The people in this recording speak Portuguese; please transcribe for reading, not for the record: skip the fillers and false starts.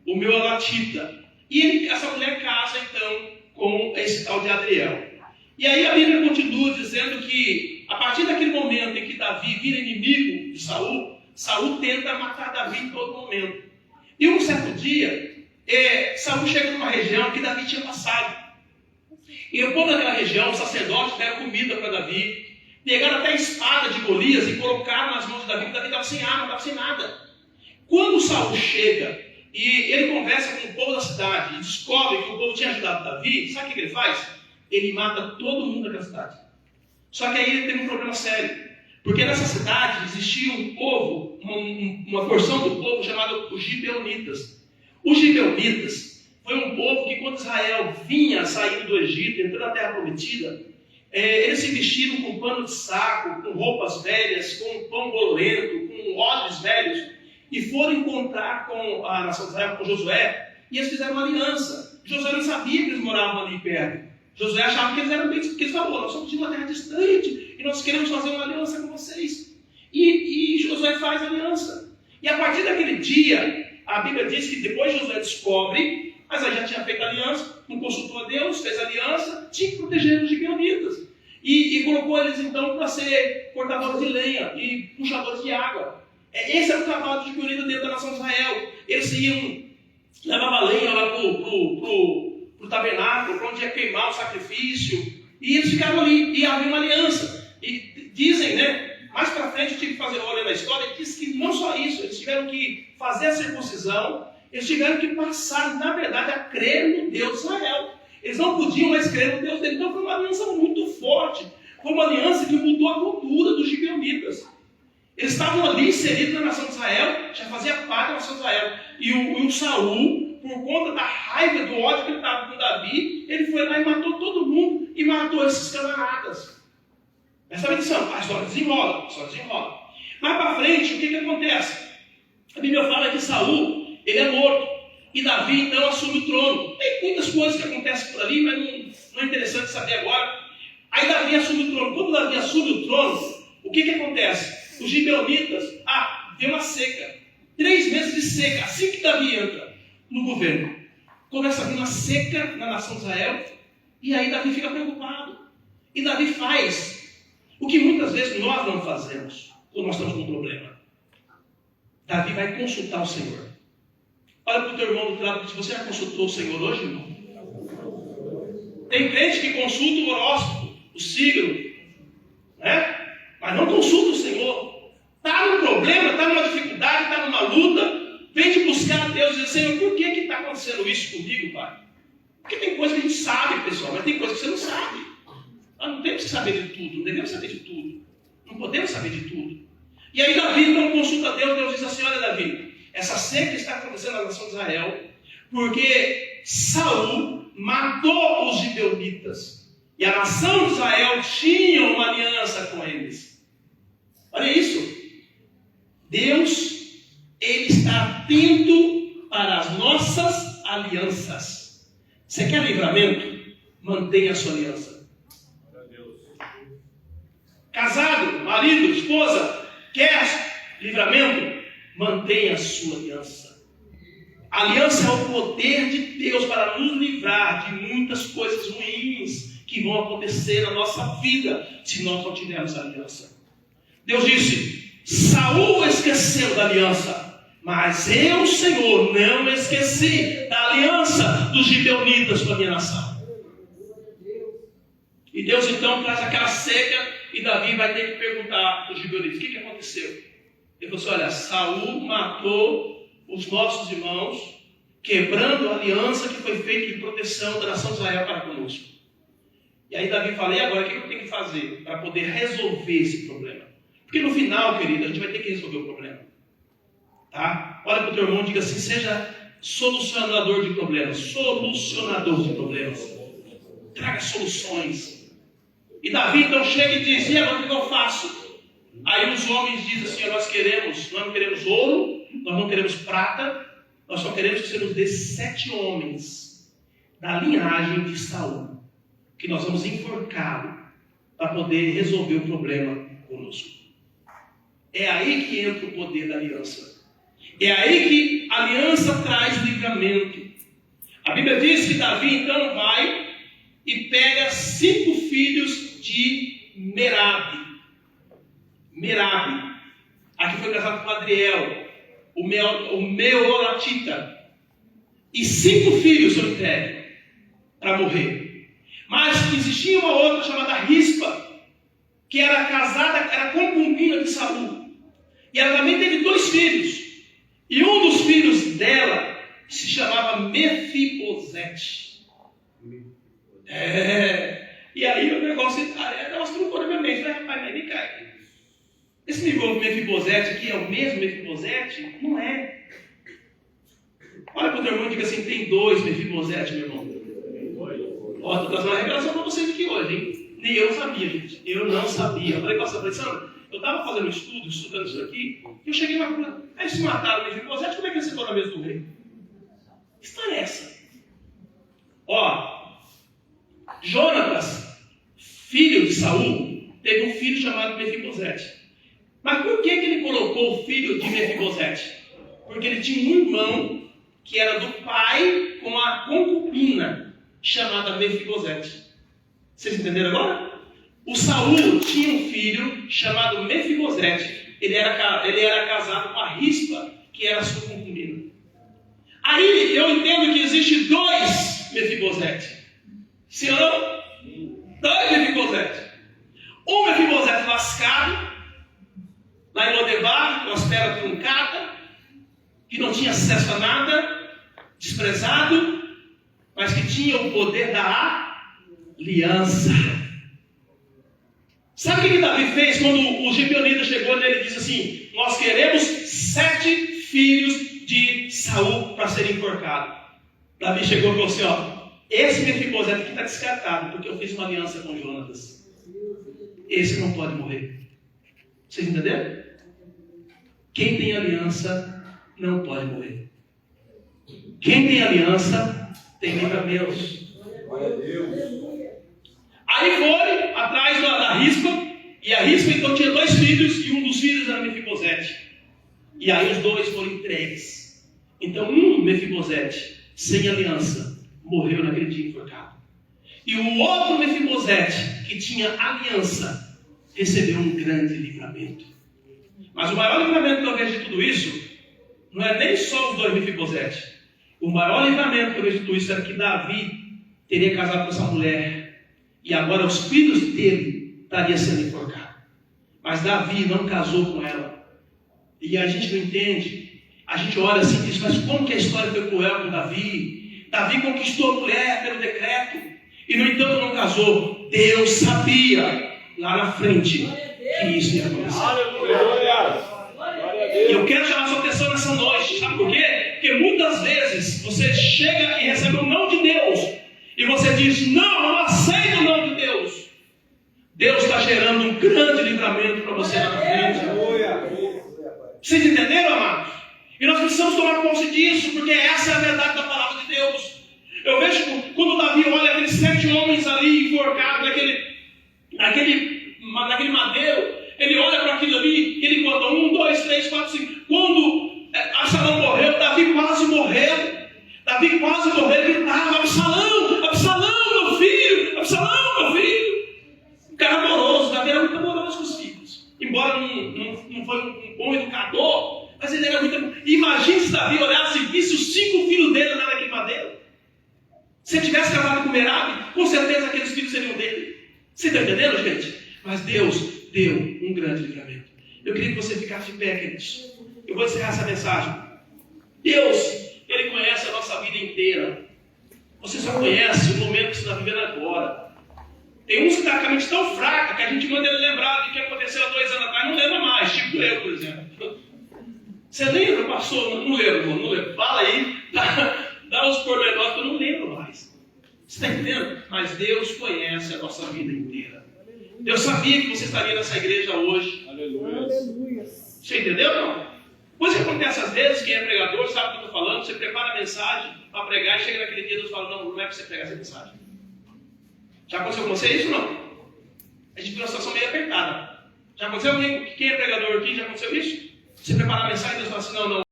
o Meolatita. E essa mulher casa então com esse tal de Adriel. E aí a Bíblia continua dizendo que a partir daquele momento em que Davi vira inimigo de Saul, Saul tenta matar Davi em todo momento. E um certo dia, Saul chega numa região que Davi tinha passado. E o povo daquela região, os sacerdotes, deram comida para Davi, pegaram até a espada de Golias e colocaram nas mãos de Davi, porque Davi estava sem arma, estava sem nada. Quando Saul chega e ele conversa com o povo da cidade e descobre que o povo tinha ajudado Davi, sabe o que ele faz? Ele mata todo mundo daquela cidade. Só que aí ele tem um problema sério. Porque nessa cidade existia um povo, uma porção do povo chamada os Gibeonitas. Os Gibeonitas foi um povo que quando Israel vinha saindo do Egito, entrando na terra prometida, eles se vestiram com pano de saco, com roupas velhas, com pão bolorento, com odres velhos, e foram encontrar com a nação de Israel, com Josué, e eles fizeram uma aliança. Josué não sabia que eles moravam ali perto. Josué achava que eles eram bem, porque eles falaram, nós somos de uma terra distante, e nós queremos fazer uma aliança com vocês. E Josué faz a aliança. E a partir daquele dia, a Bíblia diz que depois Josué descobre, mas aí já tinha feito a aliança, não consultou a Deus, fez a aliança, tinha que proteger os gibeonitas. E colocou eles então para ser cortadores de lenha e puxadores de água. Esse era o trabalho dos gibeonitas dentro da nação de Israel. Eles iam, levavam lenha lá para o tabernáculo, para onde ia queimar o sacrifício, e eles ficaram ali, e havia uma aliança. E dizem, mais para frente eu tive que fazer olho na história, e diz que não só isso, eles tiveram que fazer a circuncisão, eles tiveram que passar, na verdade, a crer no Deus de Israel. Eles não podiam mais crer no Deus dele. Então foi uma aliança muito forte. Foi uma aliança que mudou a cultura dos gibeonitas. Eles estavam ali inseridos na nação de Israel, já fazia parte da nação de Israel. E o Saul, por conta da raiva, do ódio que ele estava com Davi, ele foi lá e matou todo mundo e matou esses camaradas. Presta atenção, a história desenrola, Mais para frente, o que acontece? A Bíblia fala que Saul, ele é morto. E Davi, então, assume o trono. Tem muitas coisas que acontecem por ali, mas não é interessante saber agora. Aí Davi assume o trono. Quando Davi assume o trono, o que acontece? Os gibeonitas, vem uma seca. 3 meses de seca. Assim que Davi entra no governo, começa a vir uma seca na nação de Israel. E aí Davi fica preocupado. E Davi faz o que muitas vezes nós não fazemos quando nós estamos com um problema. Davi vai consultar o Senhor. Olha para o teu irmão do lado e diz, você já consultou o Senhor hoje, irmão? Tem crente que consulta o horóscopo, o signo, mas não consulta o Senhor. Está num problema, está numa dificuldade, está numa luta, vem de buscar a Deus e dizer, Senhor, por que está acontecendo isso comigo, Pai? Porque tem coisa que a gente sabe, pessoal, mas tem coisa que você não sabe. Nós não temos que saber de tudo, não devemos saber de tudo. Não podemos saber de tudo. E aí Davi então consulta a Deus, Deus diz assim, olha Davi, essa seca está acontecendo na nação de Israel, porque Saul matou os gibeonitas. E a nação de Israel tinha uma aliança com eles. Olha isso. Deus, Ele está atento para as nossas alianças. Você quer livramento? Mantenha a sua aliança. Casado, marido, esposa, quer livramento? Mantenha a sua aliança. A aliança é o poder de Deus para nos livrar de muitas coisas ruins que vão acontecer na nossa vida se nós não tivermos aliança. Deus disse, Saul esqueceu da aliança, mas eu, Senhor, não esqueci da aliança dos gibeonitas com a minha nação. E Deus então traz aquela seca e Davi vai ter que perguntar para os gibeonitas, o que aconteceu? Ele falou assim, olha, Saul matou os nossos irmãos, quebrando a aliança que foi feita de proteção da nação de Israel para conosco. E aí Davi fala, e agora o que eu tenho que fazer para poder resolver esse problema? Porque no final, querido, a gente vai ter que resolver o problema. Tá? Olha para o teu irmão e diga assim, seja solucionador de problemas. Solucionador de problemas. Traga soluções. E Davi então chega e diz, e agora o que eu faço? Aí os homens dizem assim, nós não queremos ouro, nós não queremos prata, nós só queremos que você nos dê 7 homens da linhagem de Saul, que nós vamos enforcá-lo para poder resolver o problema conosco. É aí que entra o poder da aliança. É aí que a aliança traz livramento. livramento. A Bíblia diz que Davi então vai e pega 5 filhos de Merabe. Merabe. Aqui foi casado com Adriel, o Meolatita. E 5 filhos são entregues para morrer. Mas existia uma outra chamada Rispa, que era casada, era concubina de Saul. E ela também teve 2 filhos. E um dos filhos dela se chamava Mefibosete. E aí o negócio dá umas trucou na minha mente. Falei, rapaz, vem cá. Esse Mefibosete aqui é o mesmo Mefibosete? Não é. Olha para o teu irmão e diga assim, tem 2 Mefibosete, meu irmão. Ó, estou trazendo uma revelação para vocês aqui hoje, hein? Nem eu sabia, gente. Eu não sabia. Eu falei, pastor, Sandra, eu estava fazendo um estudo, estudando isso aqui, e eu cheguei lá e falei, aí se mataram o Mefibosete, como é que eles se tornam a mesa do rei? Que história é essa? Ó, Jonatas, filho de Saul, teve um filho chamado Mefibosete. Mas por que ele colocou o filho de Mefibosete? Porque ele tinha um irmão que era do pai com a concubina, chamada Mefibosete. Vocês entenderam agora? O Saul tinha um filho chamado Mefibosete. Ele era casado com a Rispa, que era sua concubina. Aí eu entendo que existe 2 Mefibosete. Sim ou não? 2 Mefibosete. Um Mefibosete lascado, lá em Lodebar, com as pernas truncadas, que não tinha acesso a nada, desprezado, mas que tinha o poder da aliança. Sabe o que Davi fez quando o gibeonita chegou nele e disse assim: nós queremos 7 filhos de Saul para serem enforcados. Davi chegou e falou assim: ó, esse Mefibosete aqui está descartado, porque eu fiz uma aliança com Jonatas. Esse não pode morrer. Vocês entenderam? Quem tem aliança não pode morrer. Quem tem aliança tem livramento. Glória a Deus. Aí foi atrás da Rispa, e a Rispa então tinha 2 filhos, e um dos filhos era Mefibosete. E aí os 2 foram entregues. Então Mefibosete, sem aliança, morreu naquele dia enforcado. E o outro Mefibosete, que tinha aliança, recebeu um grande livramento. Mas o maior livramento que eu vejo de tudo isso, não é nem só os 2 Mefibosete. O maior livramento que eu vejo de tudo isso era que Davi teria casado com essa mulher, e agora os filhos dele estariam sendo enforcados. Mas Davi não casou com ela. E a gente não entende. A gente olha assim e diz, mas como que a história foi cruel com Davi? Davi conquistou a mulher pelo decreto, e no entanto não casou. Deus sabia lá na frente que isso ia acontecer. E eu quero chamar a sua atenção nessa noite. Sabe por quê? Porque muitas vezes você chega e recebe um não de Deus, e você diz, não, eu não aceito o não de Deus. Deus está gerando um grande livramento para você lá na frente. Vocês entenderam, amados? E nós precisamos tomar posse disso, porque essa é a verdade da palavra de Deus. Eu vejo quando Davi olha aqueles 7 homens ali enforcados, naquele madeiro, ele olha para aquilo ali, e ele conta 1, 2, 3, 4, 5. Quando Absalão morreu, Davi quase morreu. Davi quase morreu, ele gritava, Absalão, Absalão, meu filho, Absalão, meu filho. Um cara amoroso, Davi era muito amoroso com os filhos. Embora não foi um bom educador, mas ele era muito amoroso. Imagine se Davi olhasse e visse os 5 filhos dele lá naquele madeiro. Se ele tivesse casado com Merabe, com certeza aqueles filhos seriam dele. Você está entendendo, gente? Mas Deus deu um grande livramento. Eu queria que você ficasse de pé, queridos. Eu vou encerrar essa mensagem. Deus, Ele conhece a nossa vida inteira. Você só conhece o momento que você está vivendo agora. Tem uns que estão com a mente tão fraca que a gente manda ele lembrar do que aconteceu há 2 anos atrás, não lembra mais, tipo eu, por exemplo. Você lembra, pastor? Não lembro, não lembro. Fala aí, dá os pormenores que eu não lembro mais. Você está entendendo? Mas Deus conhece a nossa vida inteira. Deus sabia que você estaria nessa igreja hoje. Aleluia. Você entendeu ou não? Pois que acontece às vezes, quem é pregador sabe o que eu estou falando, você prepara a mensagem para pregar e chega naquele dia e Deus fala, não é para você pregar essa mensagem. Já aconteceu com você isso ou não? A gente tem uma situação meio apertada. Já aconteceu? Quem é pregador aqui, já aconteceu isso? Você prepara a mensagem e Deus fala assim, não,